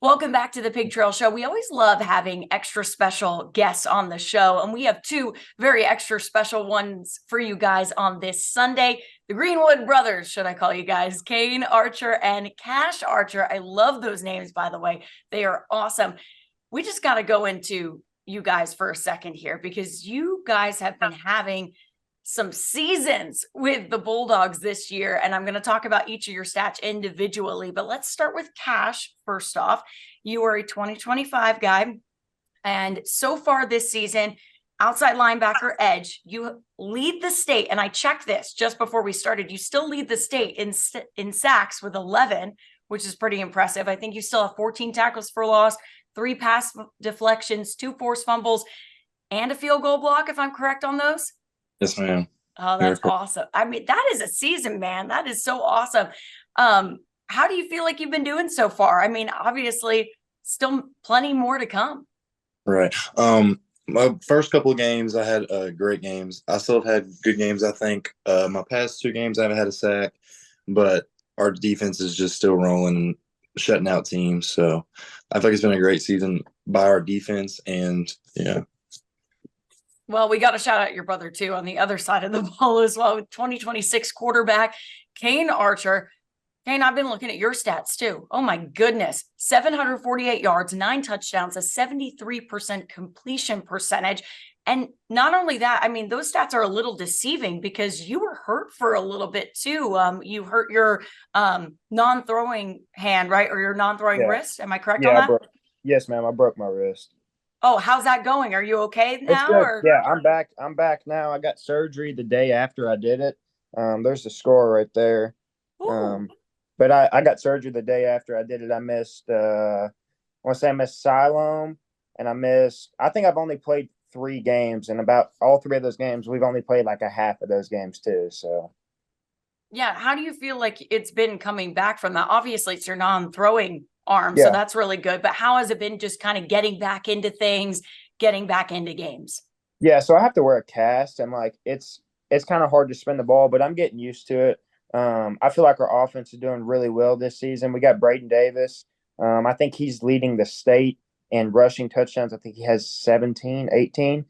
Welcome back to the Pig Trail Show. We always love having extra special guests on the show, and we have two very extra special ones for you guys on this Sunday. The Greenwood brothers, should I call you guys, Kane Archer and Cash Archer. I love those names, by the way. They are awesome. We just got to go into you guys for a second here because you guys have been having some seasons with the Bulldogs this year, and I'm going to talk about each of your stats individually, but let's start with Cash. First off, you are a 2025 guy, and so far this season, outside linebacker edge, you lead the state, and I checked this just before we started. You still lead the state in sacks with 11, which is pretty impressive. I think you still have 14 tackles for loss, 3 pass deflections, 2 forced fumbles, and a field goal block, if I'm correct on those. Yes, ma'am. Oh, that's awesome. I mean, that is a season, man. That is so awesome. How do you feel like you've been doing so far? I mean, obviously, still plenty more to come. Right. My first couple of games, I had great games. I still have had good games, I think. My past 2 games, I haven't had a sack, but our defense is just still rolling and shutting out teams. So I think it's been a great season by our defense, and yeah. Well, we got to shout out your brother, too, on the other side of the ball as well, with 2026 quarterback Kane Archer. Kane, I've been looking at your stats, too. Oh, my goodness. 748 yards, 9 touchdowns, a 73% completion percentage. And not only that, I mean, those stats are a little deceiving because you were hurt for a little bit, too. You hurt your non-throwing hand, right? Or your non-throwing wrist. Am I correct on that? Yes, ma'am. I broke my wrist. Oh, how's that going? Are you okay It's now? good. Or? Yeah, I'm back. I'm back now. I got surgery the day after I did it. There's the score right there. But I got surgery the day after I did it. I missed I want to say I missed Siloam, and I think I've only played 3 games, and about all 3 of those games we've only played like a half of those games too. So yeah, how do you feel like it's been coming back from that? Obviously, it's your non-throwing arm, yeah. so that's really good. But how has it been just kind of getting back into things, getting back into games? Yeah, so I have to wear a cast, and like it's kind of hard to spin the ball, but I'm getting used to it. I feel like our offense is doing really well this season. We got Braden Davis. I think he's leading the state in rushing touchdowns. I think he has 17, 18.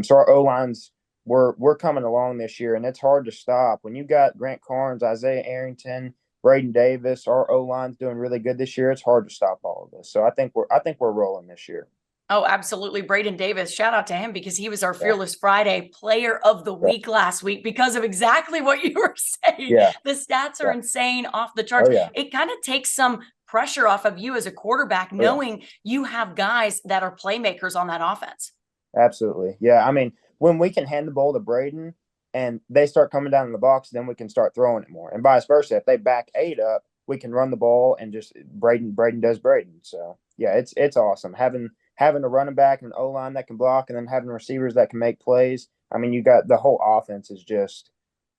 So our O-lines, we're coming along this year, and it's hard to stop. When you got Grant Carnes, Isaiah Arrington, Braden Davis, our O-line's doing really good this year. It's hard to stop all of this. So I think we're rolling this year. Oh, absolutely. Braden Davis, shout out to him because he was our Fearless Friday player of the week last week because of exactly what you were saying. Yeah. The stats are insane, off the charts. Oh, yeah. It kind of takes some pressure off of you as a quarterback, knowing you have guys that are playmakers on that offense. Absolutely. Yeah. I mean, when we can hand the ball to Braden and they start coming down in the box, then we can start throwing it more. And vice versa. If they back 8 up, we can run the ball and just Braden does Braden. So yeah, it's awesome. Having a running back and an O-line that can block, and then having receivers that can make plays. I mean, you got the whole offense is just,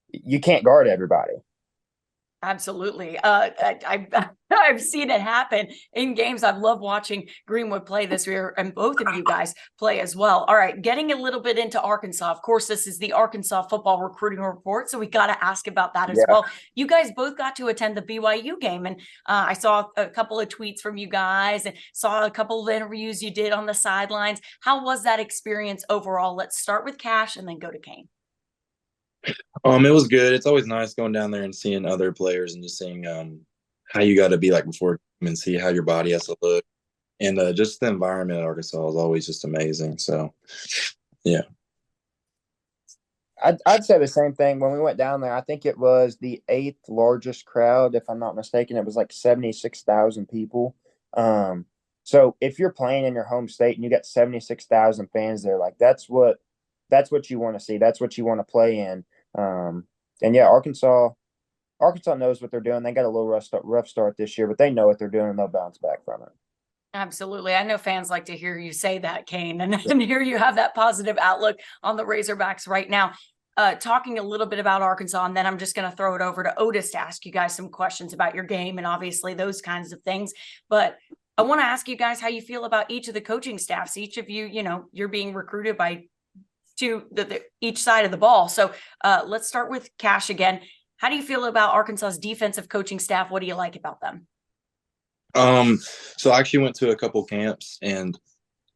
you can't guard everybody. Absolutely. I've seen it happen in games. I've loved watching Greenwood play this year, and both of you guys play as well. All right, getting a little bit into Arkansas. Of course, this is the Arkansas football recruiting report, so we got to ask about that as well. You guys both got to attend the BYU game, and I saw a couple of tweets from you guys and saw a couple of interviews you did on the sidelines. How was that experience overall? Let's start with Cash and then go to Kane. It was good. It's always nice going down there and seeing other players and just seeing how you got to be like before and see how your body has to look. And just the environment at Arkansas is always just amazing. So, yeah. I'd say the same thing. When we went down there, I think it was the 8th largest crowd, if I'm not mistaken. It was like 76,000 people. So if you're playing in your home state and you got 76,000 fans there, like that's what you want to see. That's what you want to play in. And yeah, Arkansas knows what they're doing. They got a little rough start this year, but they know what they're doing and they'll bounce back from it. Absolutely. I know fans like to hear you say that, Kane, and hear you have that positive outlook on the Razorbacks right now. Talking a little bit about Arkansas, and then I'm just going to throw it over to Otis to ask you guys some questions about your game and obviously those kinds of things. But I want to ask you guys how you feel about each of the coaching staffs. Each of you, you're being recruited by each side of the ball. So let's start with Cash again. How do you feel about Arkansas's defensive coaching staff? What do you like about them? So I actually went to a couple camps, and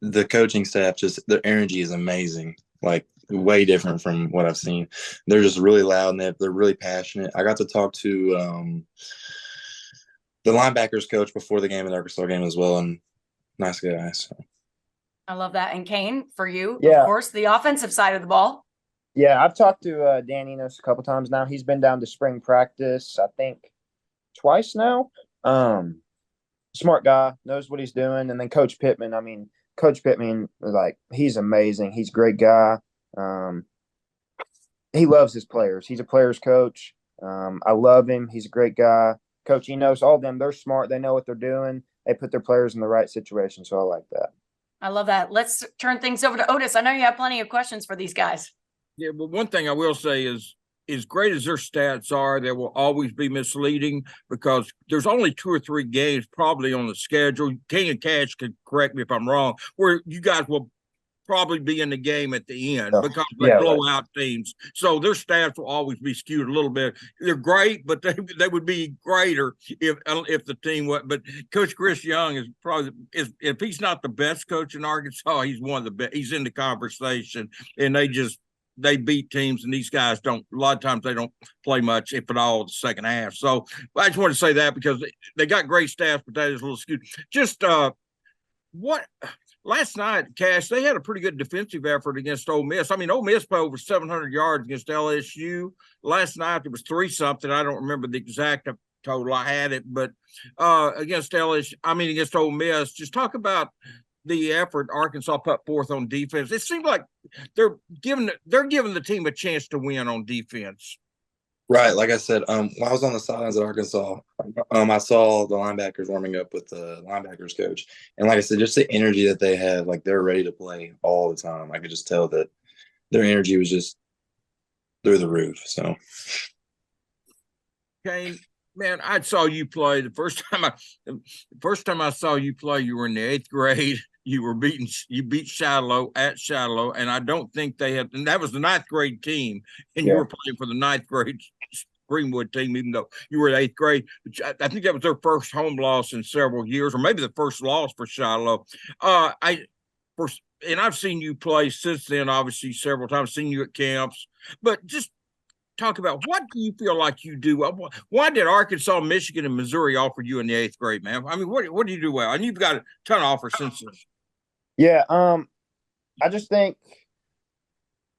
the coaching staff, just their energy is amazing. Like way different from what I've seen. They're just really loud, and they're really passionate. I got to talk to the linebackers coach before the game, and the Arkansas game as well, and nice guy. So. I love that. And Kane, for you, Yeah. of course, the offensive side of the ball. Yeah, I've talked to Dan Enos a couple times now. He's been down to spring practice, I think, twice now. Smart guy, knows what he's doing. And then Coach Pittman, like, he's amazing. He's a great guy. He loves his players. He's a player's coach. I love him. He's a great guy. Coach Enos, all of them, they're smart. They know what they're doing. They put their players in the right situation. So I like that. I love that. Let's turn things over to Otis. I know you have plenty of questions for these guys. Yeah, but one thing I will say is, as great as their stats are, they will always be misleading because there's only 2 or 3 games probably on the schedule. King and Cash can correct me if I'm wrong, where you guys will probably be in the game at the end because they blow out teams. So their stats will always be skewed a little bit. They're great, but they would be greater if the team would. But Coach Chris Young is probably if he's not the best coach in Arkansas, he's one of the best. He's in the conversation, and they beat teams, and these guys don't. A lot of times they don't play much, if at all, the second half. So I just want to say that because they got great stats, but that is a little skewed. Just what last night, Cash, they had a pretty good defensive effort against Ole Miss. I mean, Ole Miss played over 700 yards against LSU. Last night there was 3-something. I don't remember the exact total. I had it, but against Ole Miss, just talk about the effort Arkansas put forth on defense. It seemed like they're giving the team a chance to win on defense. Right, like I said, while I was on the sidelines at Arkansas, I saw the linebackers warming up with the linebackers coach, and like I said, just the energy that they have, like they're ready to play all the time. I could just tell that their energy was just through the roof. So, Kane, man, I saw you play the first time I saw you play. You were in the 8th grade. You beat Shiloh at Shiloh, and I don't think they had, and that was the 9th grade team, and you were playing for the 9th grade Greenwood team, even though you were in 8th grade. I think that was their first home loss in several years, or maybe the first loss for Shiloh. And I've seen you play since then, obviously several times. Seen you at camps, but just talk about what do you feel like you do? Why did Arkansas, Michigan, and Missouri offer you in the 8th grade, man? I mean, what do you do well? And you've got a ton of offers since then. Yeah, I just think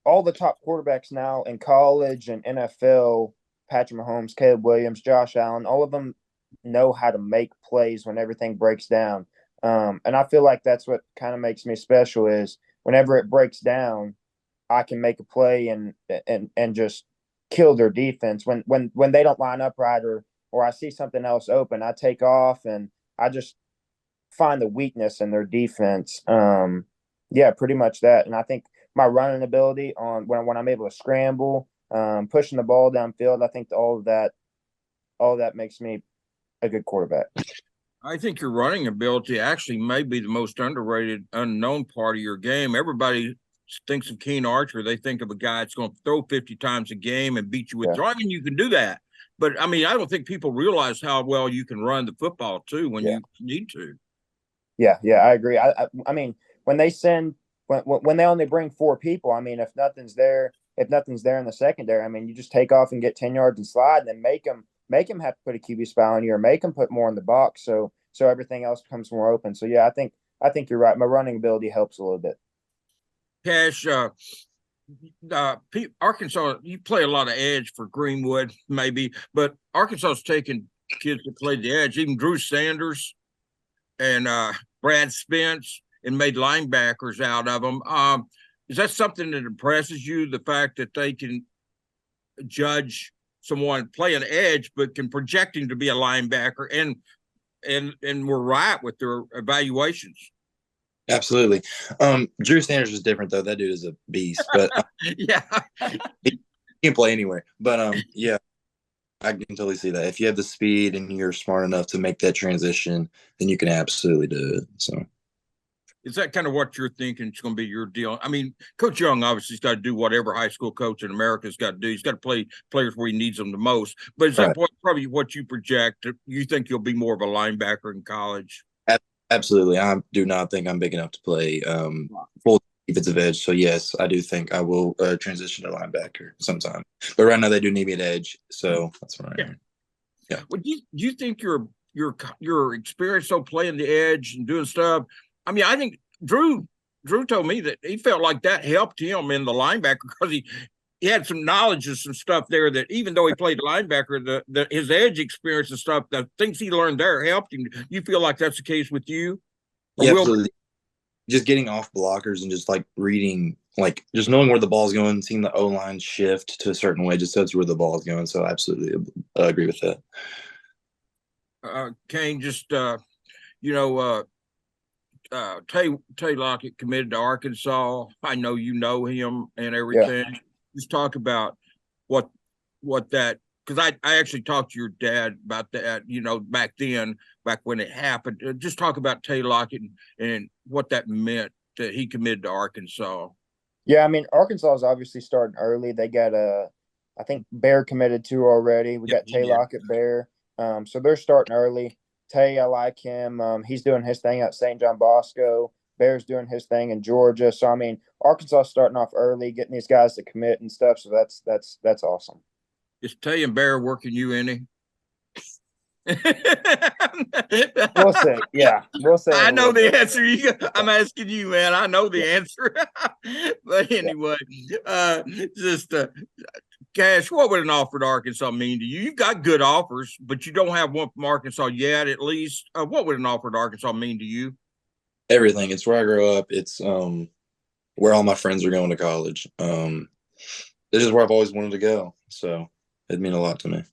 all the top quarterbacks now in college and NFL, Patrick Mahomes, Caleb Williams, Josh Allen, all of them know how to make plays when everything breaks down. And I feel like that's what kind of makes me special is whenever it breaks down, I can make a play and just kill their defense. When they don't line up right or I see something else open, I take off and I just find the weakness in their defense. Yeah, pretty much that. And I think my running ability on when I'm able to scramble, pushing the ball downfield, I think all of that makes me a good quarterback. I think your running ability actually may be the most underrated, unknown part of your game. Everybody thinks of Kane Archer. They think of a guy that's going to throw 50 times a game and beat you with throwing. I mean, you can do that. But, I mean, I don't think people realize how well you can run the football, too, when you need to. Yeah, I agree. I mean, when they only bring 4 people, I mean, if nothing's there in the secondary, I mean, you just take off and get 10 yards and slide, and then make them have to put a QB spy on you or make them put more in the box so everything else becomes more open. So, yeah, I think you're right. My running ability helps a little bit. Cash, Arkansas, you play a lot of edge for Greenwood, maybe, but Arkansas is taking kids to play the edge, even Drew Sanders and Brad Spence, and made linebackers out of them. Is that something that impresses you, the fact that they can judge someone playing edge but can project him to be a linebacker and we're right with their evaluations? Absolutely. Drew Sanders is different, though. That dude is a beast. But he can play anywhere. But, yeah, I can totally see that. If you have the speed and you're smart enough to make that transition, then you can absolutely do it. So, Is that kind of what you're thinking is going to be your deal? I mean, Coach Young obviously has got to do whatever high school coach in America's got to do. He's got to play players where he needs them the most. But is that probably what you project? You think you'll be more of a linebacker in college? Absolutely. I do not think I'm big enough to play full defensive edge. So, yes, I do think I will transition to linebacker sometime. But right now they do need me at edge. So that's where I am. Yeah. Well, do you think your experience though playing the edge and doing stuff? I mean, I think Drew told me that he felt like that helped him in the linebacker because he had some knowledge of some stuff there that even though he played linebacker, his edge experience and stuff, the things he learned there helped him. You feel like that's the case with you? Yeah, absolutely. Just getting off blockers and just like reading, like just knowing where the ball's going, seeing the O-line shift to a certain way just tells you where the ball's going. So I absolutely agree with that. Kane, just Tay Lockett committed to Arkansas. I know you know him and everything. Yeah. Just talk about what that, because I actually talked to your dad about that, back when it happened. Just talk about Tay Lockett and what that meant that he committed to Arkansas. Yeah, I mean, Arkansas is obviously starting early. They got I think Bear committed to already. We got Tay Lockett, Bear. So they're starting early. Tay, I like him. He's doing his thing at St. John Bosco. Bear's doing his thing in Georgia. So I mean, Arkansas starting off early, getting these guys to commit and stuff. So that's awesome. Is Tay and Bear working you any? We'll see. Yeah, we'll see. I know the answer. I'm asking you, man. I know the answer. But anyway, Cash, what would an offer to Arkansas mean to you? You've got good offers, but you don't have one from Arkansas yet, at least. What would an offer to Arkansas mean to you? Everything. It's where I grew up. It's where all my friends are going to college. This is where I've always wanted to go. So it'd mean a lot to me.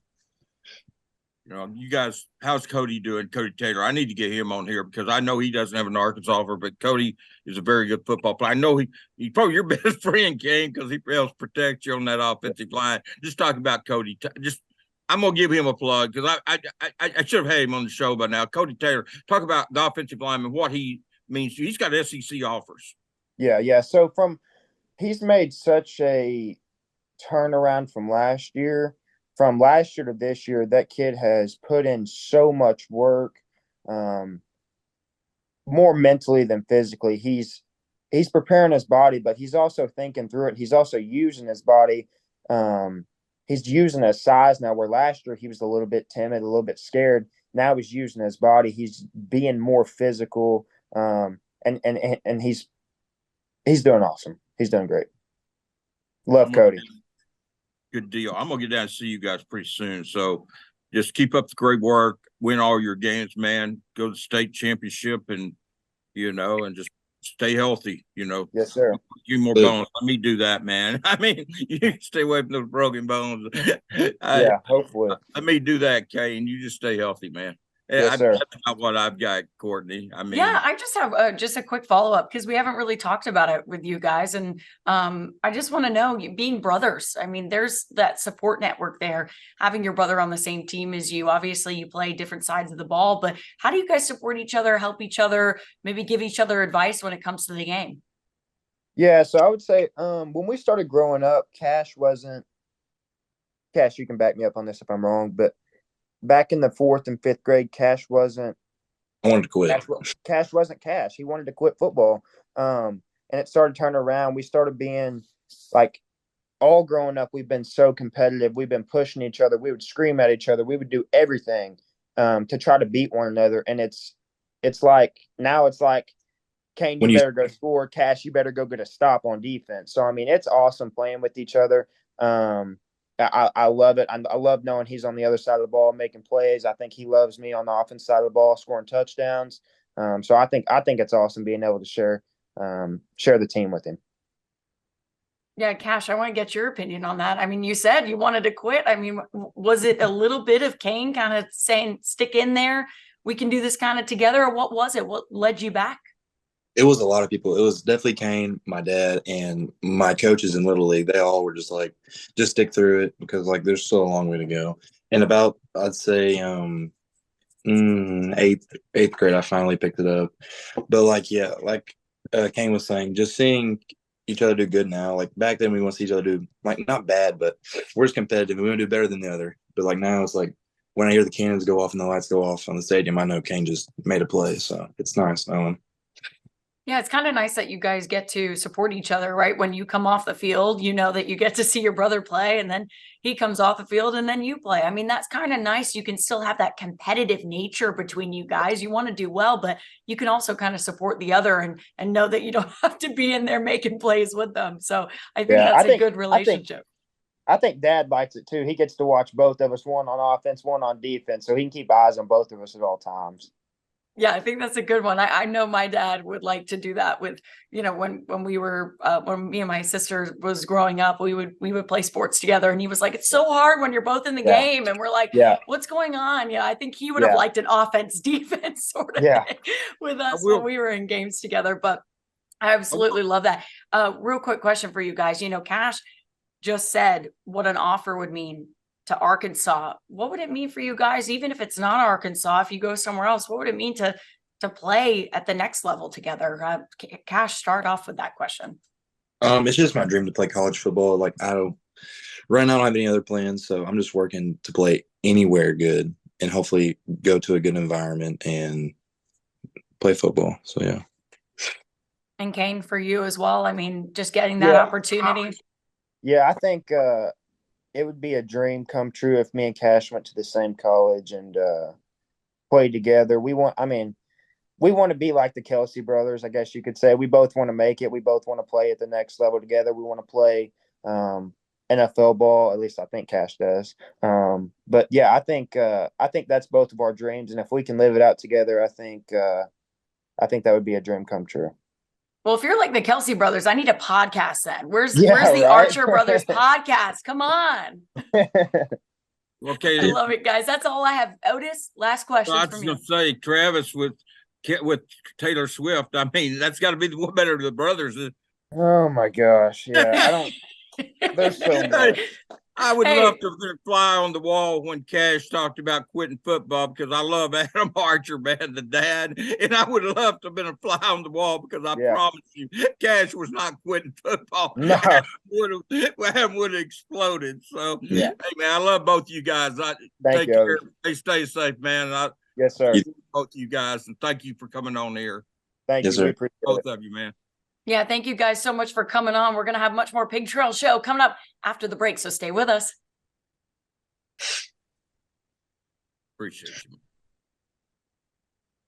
You guys, how's Cody doing? Cody Taylor. I need to get him on here because I know he doesn't have an Arkansas offer, but Cody is a very good football player. I know he's probably your best friend, Kane, because he helps protect you on that offensive line. Just talking about Cody. I'm gonna give him a plug because I should have had him on the show by now. Cody Taylor, talk about the offensive lineman, what he means to you. He's got SEC offers. Yeah. So he's made such a turnaround from last year. From last year to this year, that kid has put in so much work, more mentally than physically. He's preparing his body, but he's also thinking through it. He's also using his body. He's using his size now, where last year he was a little bit timid, a little bit scared. Now he's using his body. He's being more physical, and he's doing awesome. He's doing great. Love Cody. Good deal. I'm gonna get down and see you guys pretty soon. So just keep up the great work, win all your games, man. Go to the state championship and and just stay healthy, Yes, sir. You more bones. Let me do that, man. I mean, you stay away from those broken bones. Yeah, hopefully. Let me do that, Kay, and you just stay healthy, man. Yes, sir. That's not what I've got, Courtney. I mean, yeah, I just have just a quick follow-up because we haven't really talked about it with you guys. And I just want to know, being brothers, I mean, there's that support network there, having your brother on the same team as you. Obviously, you play different sides of the ball, but how do you guys support each other, help each other, maybe give each other advice when it comes to the game? Yeah, so I would say when we started growing up, Cash, you can back me up on this if I'm wrong, but back in the 4th and 5th grade, Cash wasn't. I wanted to quit. Cash wasn't Cash. He wanted to quit football. And it started turning around. We started being like, all growing up, we've been so competitive. We've been pushing each other. We would scream at each other. We would do everything to try to beat one another. And it's like, now it's like, Kane, you better go score. Cash, you better go get a stop on defense. So, I mean, it's awesome playing with each other. I love it. I love knowing he's on the other side of the ball making plays. I think he loves me on the offense side of the ball scoring touchdowns. So I think it's awesome being able to share the team with him. Yeah, Cash, I want to get your opinion on that. I mean, you said you wanted to quit. I mean, was it a little bit of Kane kind of saying, stick in there, we can do this kind of together? Or what was it? What led you back? It was a lot of people. It was definitely Kane, my dad, and my coaches in Little League. They all were just like, just stick through it because like there's still a long way to go. And about, I'd say, eighth grade, I finally picked it up. But like, yeah, like Kane was saying, just seeing each other do good now. Like back then, we want to see each other do like not bad, but we're just competitive. We want to do better than the other. But like now, it's like when I hear the cannons go off and the lights go off on the stadium, I know Kane just made a play. So it's nice knowing. Yeah, it's kind of nice that you guys get to support each other, right? When you come off the field, you know that you get to see your brother play, and then he comes off the field and then you play. I mean, that's kind of nice. You can still have that competitive nature between you guys. You want to do well, but you can also kind of support the other and know that you don't have to be in there making plays with them. So I think that's a good relationship. I think Dad likes it too. He gets to watch both of us, one on offense, one on defense, so he can keep eyes on both of us at all times. Yeah, I think that's a good one. I know my dad would like to do that with, when we were when me and my sister was growing up, we would play sports together, and he was like, it's so hard when you're both in the game, and we're like, what's going on? Yeah, I think he would have liked an offense defense sort of thing with us when we were in games together. But I absolutely love that. Real quick question for you guys. Cash just said what an offer would mean to Arkansas. What would it mean for you guys, even if it's not Arkansas, if you go somewhere else? What would it mean to play at the next level together? Cash, start off with that question. It's just my dream to play college football. Like right now I don't have any other plans, so I'm just working to play anywhere good and hopefully go to a good environment and play football. So yeah. And Kane, for you as well. I mean, just getting that opportunity. Yeah, I think it would be a dream come true if me and Cash went to the same college and played together. We want to be like the Kelsey brothers, I guess you could say. We both want to make it. We both want to play at the next level together. We want to play NFL ball. At least I think Cash does. But yeah, I think that's both of our dreams. And if we can live it out together, I think that would be a dream come true. Well, if you're like the Kelsey brothers, I need a podcast then. Where's the Archer brothers podcast? Come on. Okay. I love it, guys. That's all I have. Otis, last question. I was going to say, Travis with Taylor Swift. I mean, that's got to be the one better than the brothers. Oh my gosh. Yeah. I don't, there's so much. I would love to fly on the wall when Cash talked about quitting football, because I love Adam Archer, man, the dad. And I would love to have been a fly on the wall, because I promise you, Cash was not quitting football. No. Adam would have exploded. So, hey, man, I love both of you guys. Thank you. Care. They stay safe, man. Yes, sir. Both of you guys, and thank you for coming on here. Thank you. Sir. We appreciate both of you, man. Yeah, thank you guys so much for coming on. We're going to have much more Pig Trail Show coming up after the break, so stay with us. Appreciate you.